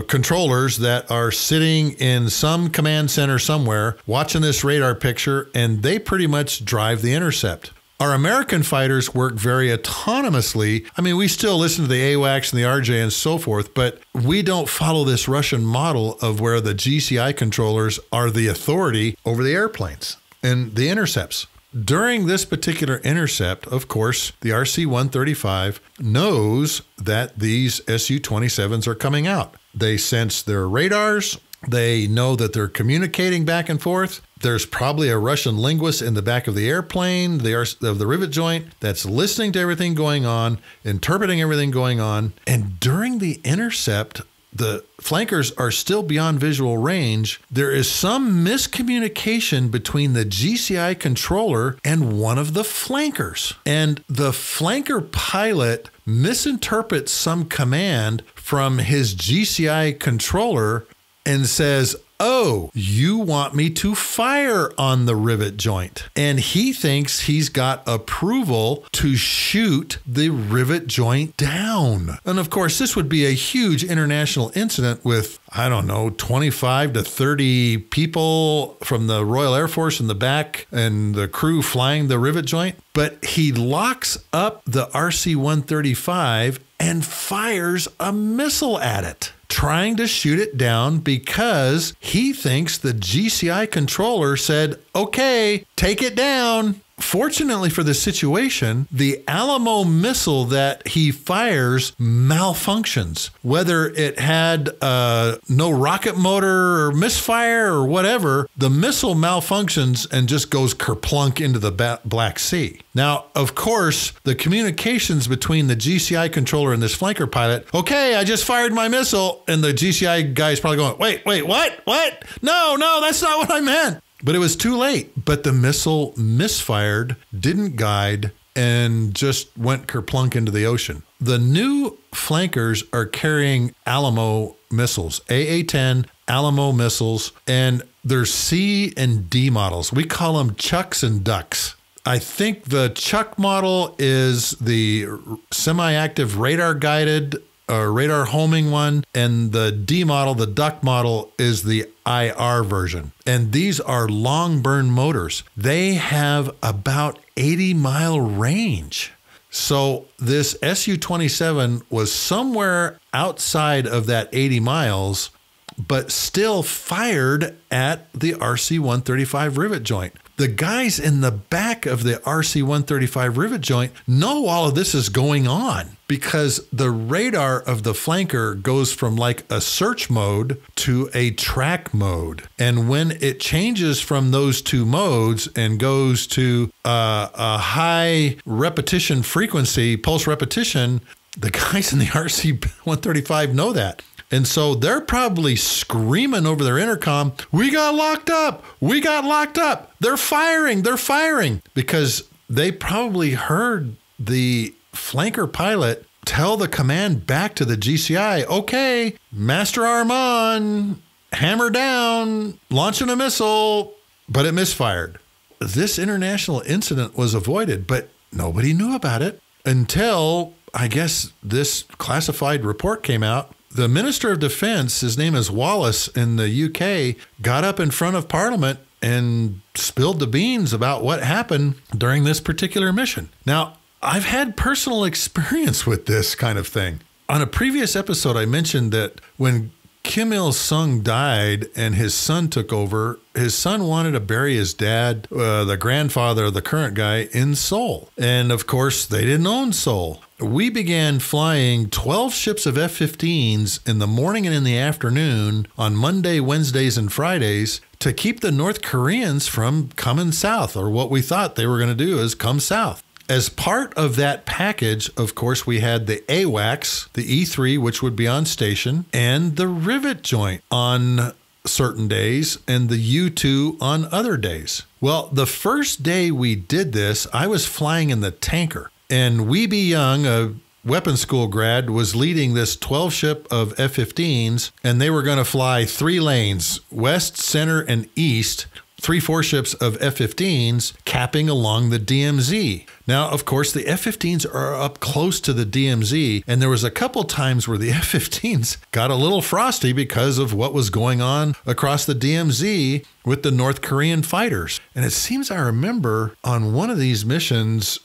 controllers that are sitting in some command center somewhere watching this radar picture, and they pretty much drive the intercept. Our American fighters work very autonomously. I mean, we still listen to the AWACS and the RJ and so forth, but we don't follow this Russian model of where the GCI controllers are the authority over the airplanes and the intercepts. During this particular intercept, of course, the RC-135 knows that these Su-27s are coming out. They sense their radars. They know that they're communicating back and forth. There's probably a Russian linguist in the back of the airplane, of the Rivet Joint, that's listening to everything going on, interpreting everything going on. And during the intercept, the flankers are still beyond visual range, there is some miscommunication between the GCI controller and one of the flankers. And the flanker pilot misinterprets some command from his GCI controller and says, "Oh, you want me to fire on the rivet joint." And he thinks he's got approval to shoot the rivet joint down. And of course, this would be a huge international incident with, 25 to 30 people from the Royal Air Force in the back and the crew flying the rivet joint. But he locks up the RC-135 and fires a missile at it, trying to shoot it down because he thinks the GCI controller said, "Okay, take it down." Fortunately for the situation, the Alamo missile that he fires malfunctions. Whether it had no rocket motor or misfire or whatever, the missile malfunctions and just goes kerplunk into the Black Sea. Now, of course, the communications between the GCI controller and this flanker pilot, "Okay, I just fired my missile," and the GCI guy's probably going, wait, what? No, that's not what I meant. But it was too late. But the missile misfired, didn't guide, and just went kerplunk into the ocean. The new flankers are carrying Alamo missiles, AA-10 Alamo missiles, and they're C and D models. We call them Chucks and Ducks. I think the Chuck model is the semi-active radar-guided radar homing one, and the D model, the Duck model, is the IR version. And these are long burn motors. They have about 80-mile range. So this Su-27 was somewhere outside of that 80 miles, but still fired at the RC-135 rivet joint. The guys in the back of the RC-135 rivet joint know all of this is going on because the radar of the flanker goes from like a search mode to a track mode. And when it changes from those two modes and goes to a high repetition frequency, pulse repetition, the guys in the RC-135 know that. And so they're probably screaming over their intercom, "We got locked up! We got locked up! They're firing! They're firing!" Because they probably heard the flanker pilot tell the command back to the GCI, "Okay, master arm on, hammer down, launching a missile," but it misfired. This international incident was avoided, but nobody knew about it until, I guess, this classified report came out. The Minister of Defense, his name is Wallace in the UK, got up in front of Parliament and spilled the beans about what happened during this particular mission. Now, I've had personal experience with this kind of thing. On a previous episode, I mentioned that when Kim Il-sung died and his son took over, his son wanted to bury his dad, the grandfather of the current guy, in Seoul. And of course, they didn't own Seoul. We began flying 12 ships of F-15s in the morning and in the afternoon on Monday, Wednesdays, and Fridays to keep the North Koreans from coming south, or what we thought they were going to do is come south. As part of that package, of course, we had the AWACS, the E3, which would be on station, and the Rivet Joint on certain days, and the U2 on other days. Well, the first day we did this, I was flying in the tanker, and Weeby Young, a weapons school grad, was leading this 12 ship of F-15s, and they were going to fly 3 lanes, west, center, and east, 3 ships of F-15s capping along the DMZ. Now, of course, the F-15s are up close to the DMZ, and there was a couple times where the F-15s got a little frosty because of what was going on across the DMZ with the North Korean fighters. And it seems I remember on one of these missions,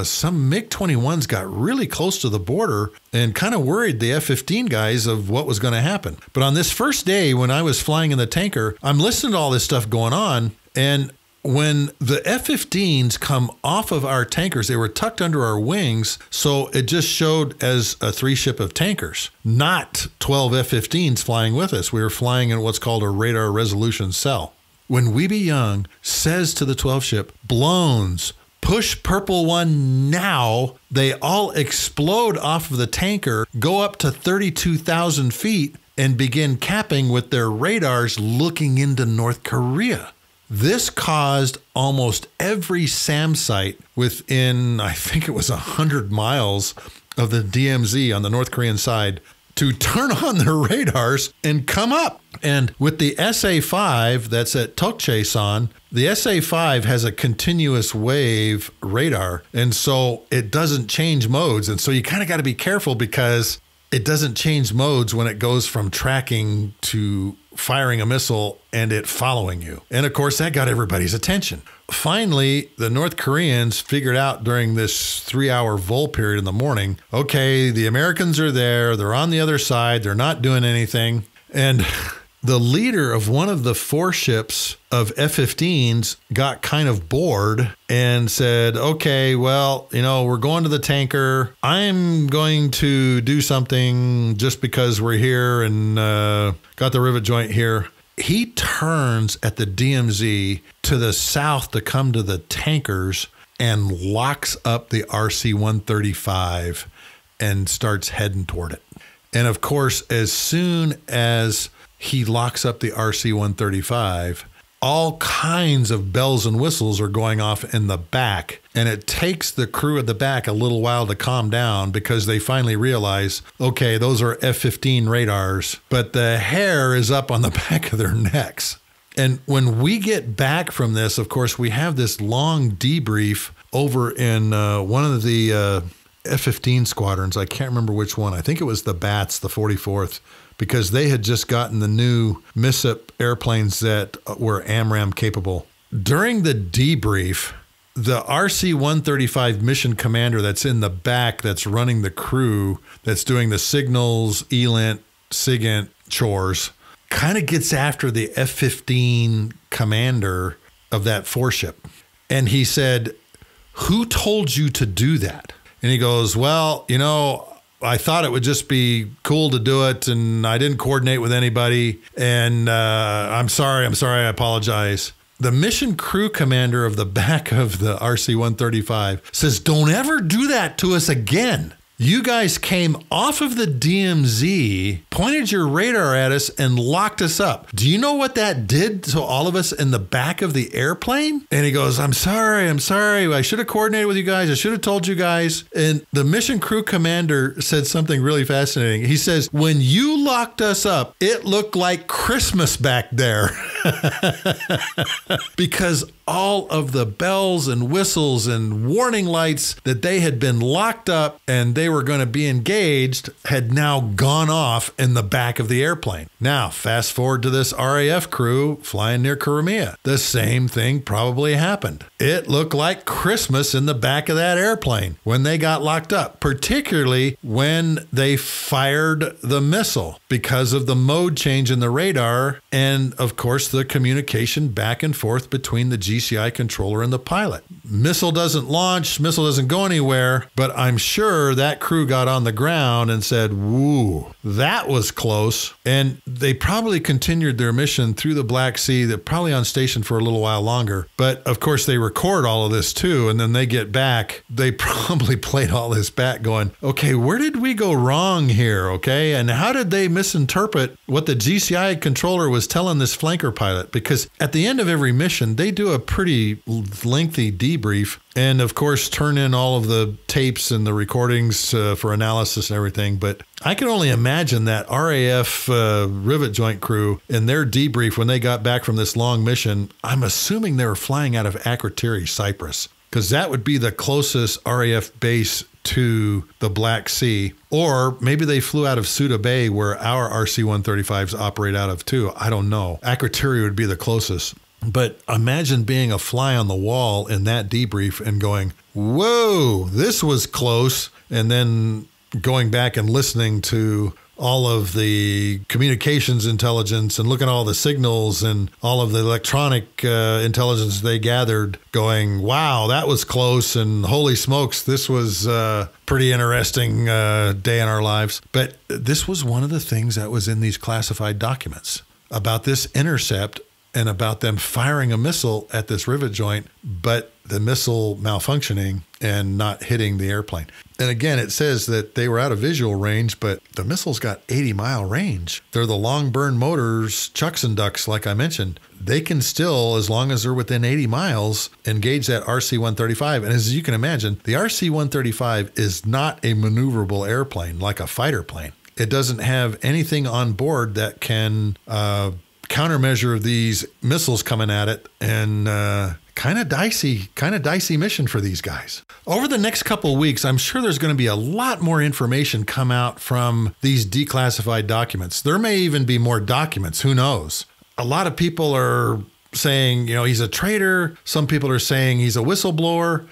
some MiG-21s got really close to the border and kind of worried the F-15 guys of what was going to happen. But on this first day when I was flying in the tanker, I'm listening to all this stuff going on, and when the F-15s come off of our tankers, they were tucked under our wings, so it just showed as a 3 ship of tankers, not 12 F-15s flying with us. We were flying in what's called a radar resolution cell. When Weeby Young says to the 12 ship, "Blones, Push purple one now. They all explode off of the tanker, go up to 32,000 feet, and begin capping with their radars looking into North Korea. This caused almost every SAM site within, I think it was 100 miles of the DMZ on the North Korean side to turn on their radars and come up. And with the SA-5 that's at Tokchason, the SA-5 has a continuous wave radar, and so it doesn't change modes. And so you kind of got to be careful because it doesn't change modes when it goes from tracking to firing a missile and it following you. And of course, that got everybody's attention. Finally, the North Koreans figured out during this 3-hour vol period in the morning, okay, the Americans are there, they're on the other side, they're not doing anything. And the leader of one of the 4 ships of F-15s got kind of bored and said, okay, well, we're going to the tanker. I'm going to do something just because we're here and got the Rivet Joint here. He turns at the DMZ to the south to come to the tankers and locks up the RC-135 and starts heading toward it. And of course, as soon as he locks up the RC-135, all kinds of bells and whistles are going off in the back. And it takes the crew at the back a little while to calm down because they finally realize, okay, those are F-15 radars, but the hair is up on the back of their necks. And when we get back from this, of course, we have this long debrief over in one of the F-15 squadrons. I can't remember which one. I think it was the Bats, the 44th. Because they had just gotten the new MISSIP airplanes that were AMRAAM capable. During the debrief, the RC-135 mission commander that's in the back, that's running the crew, that's doing the signals, ELINT, SIGINT chores, kind of gets after the F-15 commander of that 4-ship. And he said, who told you to do that? And he goes, well, I thought it would just be cool to do it, and I didn't coordinate with anybody, and I'm sorry, I apologize. The mission crew commander of the back of the RC-135 says, don't ever do that to us again. You guys came off of the DMZ, pointed your radar at us, and locked us up. Do you know what that did to all of us in the back of the airplane? And he goes, I'm sorry. I should have coordinated with you guys. I should have told you guys. And the mission crew commander said something really fascinating. He says, when you locked us up, it looked like Christmas back there. Because all of the bells and whistles and warning lights that they had been locked up and they were going to be engaged had now gone off in the back of the airplane. Now, fast forward to this RAF crew flying near Crimea. The same thing probably happened. It looked like Christmas in the back of that airplane when they got locked up, particularly when they fired the missile because of the mode change in the radar and, of course, the communication back and forth between the GCI controller and the pilot. Missile doesn't launch, missile doesn't go anywhere, but I'm sure that crew got on the ground and said, woo, that was close. And they probably continued their mission through the Black Sea. They're probably on station for a little while longer. But of course, they record all of this too. And then they get back. They probably played all this back going, okay, where did we go wrong here? Okay. And how did they misinterpret what the GCI controller was telling this flanker pilot? Because at the end of every mission, they do a pretty lengthy debrief. And of course, turn in all of the tapes and the recordings for analysis and everything. But I can only imagine that RAF Rivet Joint crew in their debrief when they got back from this long mission, I'm assuming they were flying out of Akrotiri, Cyprus, because that would be the closest RAF base to the Black Sea. Or maybe they flew out of Suda Bay, where our RC-135s operate out of too. I don't know. Akrotiri would be the closest. But imagine being a fly on the wall in that debrief and going, whoa, this was close. And then going back and listening to all of the communications intelligence and looking at all the signals and all of the electronic intelligence they gathered going, wow, that was close. And holy smokes, this was a pretty interesting day in our lives. But this was one of the things that was in these classified documents about this intercept and about them firing a missile at this rivet joint, but the missile malfunctioning and not hitting the airplane. And again, it says that they were out of visual range, but the missile's got 80-mile range. They're the long burn motors, chucks and ducks, like I mentioned. They can still, as long as they're within 80 miles, engage that RC-135. And as you can imagine, the RC-135 is not a maneuverable airplane like a fighter plane. It doesn't have anything on board that can countermeasure these missiles coming at it, and kind of dicey mission for these guys. Over the next couple of weeks, I'm sure there's going to be a lot more information come out from these declassified documents. There may even be more documents. Who knows? A lot of people are saying, he's a traitor. Some people are saying he's a whistleblower.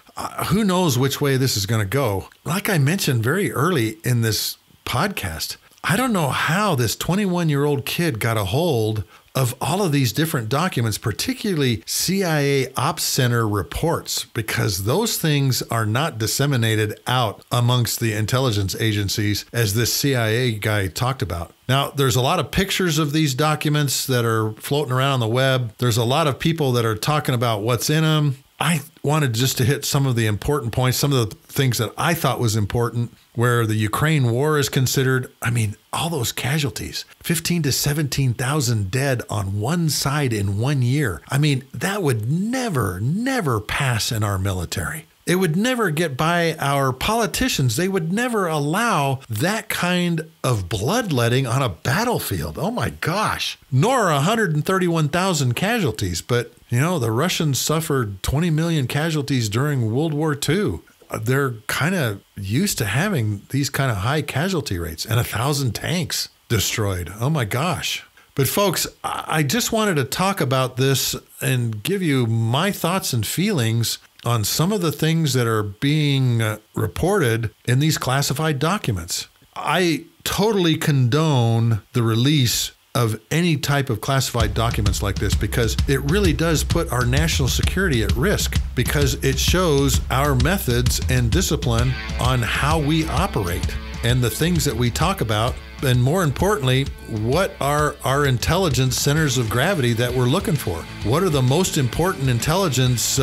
Who knows which way this is going to go? Like I mentioned very early in this podcast, I don't know how this 21-year-old kid got a hold of all of these different documents, particularly CIA Ops Center reports, because those things are not disseminated out amongst the intelligence agencies as this CIA guy talked about. Now, there's a lot of pictures of these documents that are floating around on the web. There's a lot of people that are talking about what's in them. I wanted just to hit some of the important points, some of the things that I thought was important, where the Ukraine war is considered. I mean, all those casualties, 15 to 17,000 dead on one side in 1 year. I mean, that would never pass in our military. It would never get by our politicians. They would never allow that kind of bloodletting on a battlefield. Oh my gosh. Nor 131,000 casualties. But, the Russians suffered 20 million casualties during World War II. They're kind of used to having these kind of high casualty rates, and 1,000 tanks destroyed. Oh my gosh. But folks, I just wanted to talk about this and give you my thoughts and feelings on some of the things that are being reported in these classified documents. I totally condone the release of any type of classified documents like this, because it really does put our national security at risk, because it shows our methods and discipline on how we operate and the things that we talk about. And more importantly, what are our intelligence centers of gravity that we're looking for? What are the most important intelligence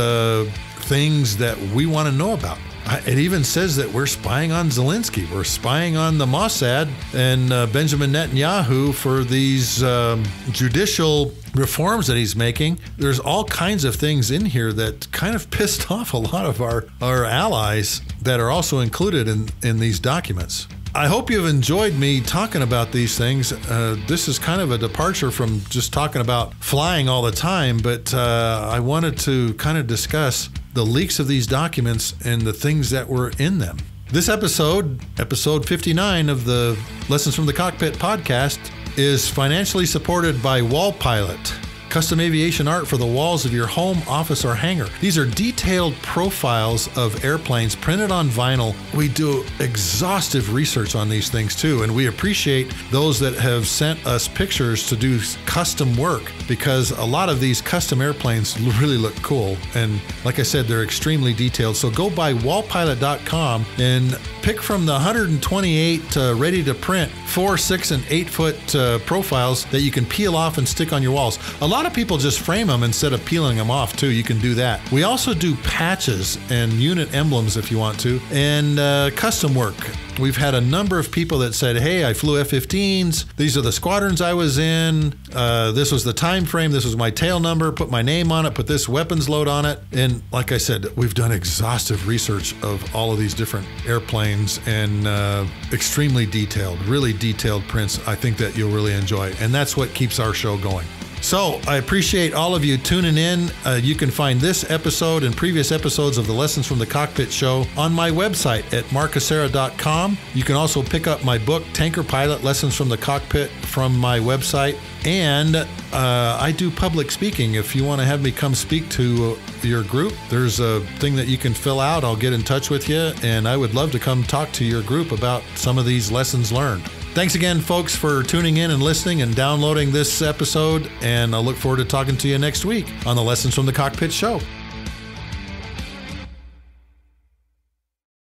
things that we want to know about? It even says that we're spying on Zelensky. We're spying on the Mossad and Benjamin Netanyahu for these judicial reforms that he's making. There's all kinds of things in here that kind of pissed off a lot of our allies that are also included in these documents. I hope you've enjoyed me talking about these things. This is kind of a departure from just talking about flying all the time, but I wanted to kind of discuss the leaks of these documents and the things that were in them. This episode 59 of the Lessons from the Cockpit podcast, is financially supported by Wall Pilot. Custom aviation art for the walls of your home, office, or hangar. These are detailed profiles of airplanes printed on vinyl. We do exhaustive research on these things too, and we appreciate those that have sent us pictures to do custom work, because a lot of these custom airplanes really look cool. And like I said, they're extremely detailed. So go by wallpilot.com and pick from the 128 ready to print 4, 6, and 8 foot profiles that you can peel off and stick on your walls. A lot of people just frame them instead of peeling them off too. You can do that. We also do patches and unit emblems if you want to, and custom work. We've had a number of people that said, hey, I flew F-15s. These are the squadrons I was in. This was the time frame. This was my tail number. Put my name on it. Put this weapons load on it. And like I said, we've done exhaustive research of all of these different airplanes, and extremely detailed, really detailed prints. I think that you'll really enjoy. And that's what keeps our show going. So I appreciate all of you tuning in. You can find this episode and previous episodes of the Lessons from the Cockpit show on my website at markhasara.com. You can also pick up my book, Tanker Pilot, Lessons from the Cockpit, from my website. And I do public speaking. If you want to have me come speak to your group, there's a thing that you can fill out. I'll get in touch with you, and I would love to come talk to your group about some of these lessons learned. Thanks again, folks, for tuning in and listening and downloading this episode, and I look forward to talking to you next week on the Lessons from the Cockpit show.